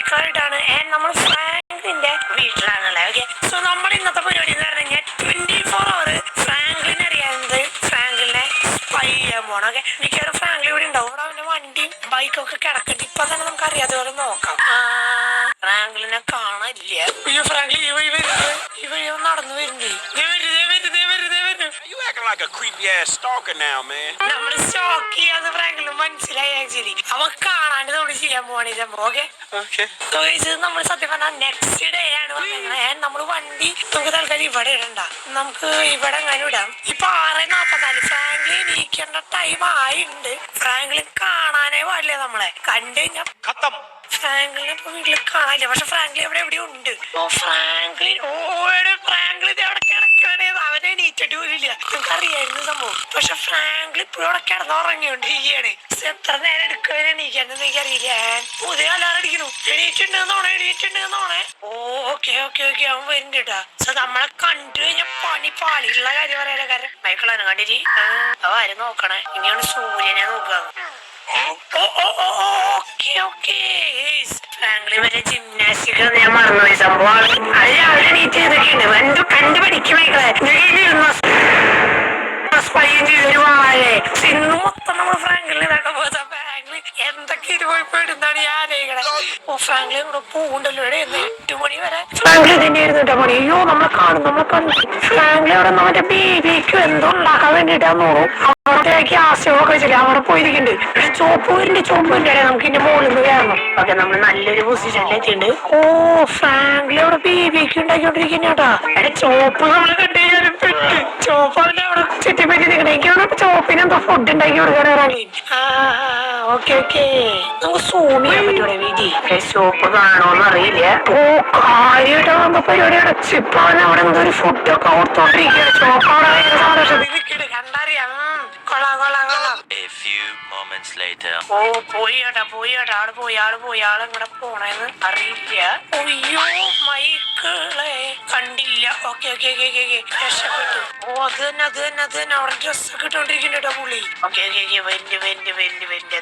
മൈക്കിളായിട്ടാണ് നമ്മൾ ഫ്രാങ്ക്ലിന്റെ വീട്ടിലാണല്ലേ. Okay, so നമ്മുടെ ഇന്നത്തെ പരിപാടി എന്ന് പറഞ്ഞു കഴിഞ്ഞാൽ 24 hour ഫ്രാങ്ക്ലിനെ അറിയാവുന്നത് ഫ്രാങ്ക്ലിനെ സ്പൈ ചെയ്യാൻ പോണം. ഓക്കെ, മിക്കവാറും ഫ്രാങ്ക്ലിൻ ഇവിടെ ഉണ്ടാവും. ഇവിടെ അവന്റെ വണ്ടിയും ബൈക്കൊക്കെ കിടക്കട്ടെ. ഇപ്പൊ തന്നെ നമുക്ക് അറിയാതെ പോലെ നോക്കാം. ഫ്രാങ്ക്ലിനെ കാണാനില്ല. അയ്യോ ഫ്രാങ്ക്ലിൻ ഈ വഴി നടന്നു വരുന്നുണ്ട്. Like a creepy ass stalker now, man. നമ്മള് സ്റ്റോക്ക് ചെയ്യാന്ന് ഫ്രാങ്ക്ലിന് മനസ്സിലായി. ആക്ച്വലി അവ കാണാണ്ട് നമ്മൾ ചെയ്യാൻ പോവാണ് ഈ സംഭവം. ഓക്കെ, നമ്മൾ സത്യം പറഞ്ഞാൽ നെക്സ്റ്റ് ഡേ ആണ് വന്നേക്കണേ. നമ്മള് വണ്ടി നമുക്ക് തൽക്കാലം ഇവിടെ ഇടണ്ട, നമുക്ക് ഇവിടെ അങ്ങനെ ഇടാം. ഇപ്പൊ 6:44 ഫ്രാങ്ക്ലിൻ ഇരിക്കേണ്ട ടൈം ആയിണ്ട്. ഫ്രാങ്ക്ലിൻ കാണാനേ പാടില്ല. നമ്മളെ കണ്ടു കഴിഞ്ഞാൽ ഫ്രാങ്ക്ലിനെ ഇപ്പൊ വീട്ടിൽ കാണാനില്ല. പക്ഷെ ഫ്രാങ്ക്ലിൻ എവിടെ ഉണ്ട്. ഫ്രാങ്ക്ലിൻ അവിടെ കിടക്കണേ. അവനെ എണീറ്റിട്ട് പോലില്ല. നമുക്ക് അറിയായിരുന്നു സംഭവം. പക്ഷെ ഫ്രാങ്ക്ലിൻ ഇപ്പോഴും അവിടെ കിടന്നുറങ്ങിക്കൊണ്ടിരിക്കുകയാണ്. എത്ര നേരം എടുക്കാൻ എണീക്കാന്ന് എനിക്കറിയില്ല. പുതിയ അലാറം അടിക്കണു. എണീറ്റുണ്ടെന്നോണേ. ഓക്കെ അവൻ വരുന്നുണ്ട് കേട്ടാ. സോ നമ്മളെ കണ്ടു കഴിഞ്ഞാൽ പണി പാളിയുള്ള കാര്യം പറയാനോ. കാരണം മൈക്കിളാണ് കണ്ടിരി അവ ആരും നോക്കണേ. ഇനിയാണ് സൂര്യനെ നോക്കുക. ഫ്രാങ്ക്ലിൻ വരെ ജിംനാസ്റ്റിക് ഞാൻ മറന്നുപോയി. സംഭവം അത് രാവിലെ എണീറ്റ് ചെയ്തൊക്കെയുണ്ട്. കണ്ടുപിടിക്കും മൈക്കിളെ. ഇന്ന് മൊത്തം നമ്മൾ ഫ്രാങ്ക്ലിൻ ഇതാക്കാൻ പോകുന്ന ഫ്രാങ്ക്ലിൻ എന്തൊക്കെ ഇരുപോയിപ്പോയിടുന്നാണ് ഞാൻ ആലോചിക്കണേ. ഫ്രാങ്ക്ലിൻ ഇവിടെ പോകണ്ടല്ലോ. 8 മണി വരെ ഫ്രാങ്ക്ലിൻ തന്നെ ഇരുന്നിട്ടാ പണി. അയ്യോ നമ്മളെ കണ്ടു. ഫ്രാങ്ക്ലിൻ അവിടെ നമ്മുടെ ബേബിക്ക് എന്തോ ഉണ്ടാക്കാൻ വേണ്ടിട്ടാന്ന് തോന്നും. അവിടെ ഗ്യാസൊക്കെ വെച്ചില്ല. അവിടെ പോയിരിക്കുന്നുണ്ട്. ചോപ്പ് വരുന്നുണ്ട്. നമുക്ക് ഇതിന്റെ മുകളിൽ നിന്ന് കയറണം. ഓക്കെ, നമ്മൾ നല്ലൊരു പൊസിഷനിലെത്തിണ്ട്. ഫ്രാങ്ക്ലിൻ അവിടെ ബേബിക്ക് ഉണ്ടാക്കിക്കൊണ്ടിരിക്കുന്നേട്ടാ. ചോപ്പ് നമ്മള് കണ്ടു കഴിഞ്ഞാലും പെട്ട്. ചോപ്പ് അവന്റെ അവിടെ ചുറ്റിപ്പറ്റി നിൽക്കണേക്കാണ്. ചോപ്പിന് എന്തോ ഫുഡ് ഉണ്ടാക്കി കൊടുക്കാനാണ്. ഓക്കെ നമുക്ക് സൂം ചെയ്യാൻ പറ്റൂടെ വീതി. ചോപ്പ് കാണുമോന്ന് അറിയില്ല. കാര്യമായിട്ടാകുമ്പോ പരിപാടി അടച്ചിപ്പോ അവിടെ എന്തോ ഒരു ഫുഡൊക്കെ ഓർത്തോണ്ടിരിക്കുകയാണ്. ചോപ്പ് അവിടെ ഭയങ്കര സന്തോഷത്തിൽ നിൽക്കണ്. കണ്ടറിയാം. കൊള്ളാം. A few moments later. പോയി ആളിങ്ങടെ പോണേന്ന് അറിയില്ല. അയ്യോ മൈക്കിളെ കണ്ടില്ല. ഓക്കെ രക്ഷപ്പെട്ടു. അത് തന്നെ അവിടെ ഡ്രസ്സൊക്കെ ഇട്ടോണ്ടിരിക്കുന്നുണ്ടോ പുള്ളി. ഓക്കെ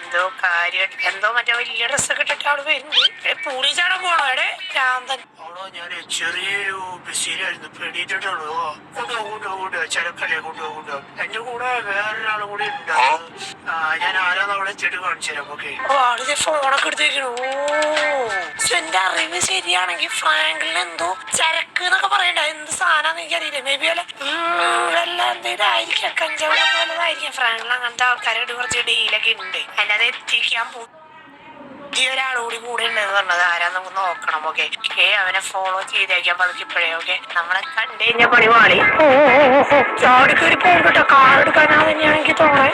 എന്തോ കാര്യമായിട്ട് എന്തോ മറ്റേ വലിയ ഡ്രസ്സൊക്കെ ഇട്ടിട്ട് അവിടെ വരുന്നുണ്ട്. പുളി ചാടാൻ പോണോ എടെ ഭ്രാന്തൻ. ഞാൻ ചെറിയൊരു ബസ്സിലായിരുന്നു. പെടിയിട്ടുള്ളൂ. കൊണ്ടുപോകും ചിലക്കല്ലേ കൊണ്ടുപോകും. എന്റെ കൂടെ വേറൊരാളും കൂടി ഉണ്ടാവും. ഞാൻ ആരാന്ന് അവിടെ എത്തിയിട്ട് കാണിച്ചു തരാം. ഓക്കെ, ആളിത് ഫോണൊക്കെ എടുത്തേക്കണു. എന്റെ അറിവ് ശരിയാണെങ്കിൽ ഫ്രാങ്ക്ലിൻ എന്തോ ചരക്ക് എന്നൊക്കെ പറയണ്ട. എന്ത് സാധനം എനിക്കറിയില്ല. മേ ബി വല്ല എന്തെങ്കിലും ആയിരിക്കാം. കഞ്ചാവിനെ പോലതായിരിക്കാം. ഫ്രാങ്ക്ലിൻ അങ്ങനത്തെ ആൾക്കാരോട് കുറച്ച് ഡീലൊക്കെ ഉണ്ട്. അല്ലാതെ എത്തിക്കാൻ ഈ ഒരാളുകൂടി കൂടെ ഉണ്ടെന്ന് പറഞ്ഞത് ആരാന്ന് നമുക്ക് നോക്കണം. ഓക്കെ, അവനെ ഫോളോ ചെയ്തേക്കാൻ പതുക്കിപ്പോഴേ. ഓക്കെ, നമ്മളെ കണ്ടു കഴിഞ്ഞ പണി പാളി. ചാടിക്കറി പോകട്ടോ. കാർ എടുക്കാനാ തന്നെയാണ് എനിക്ക് തോന്നേ.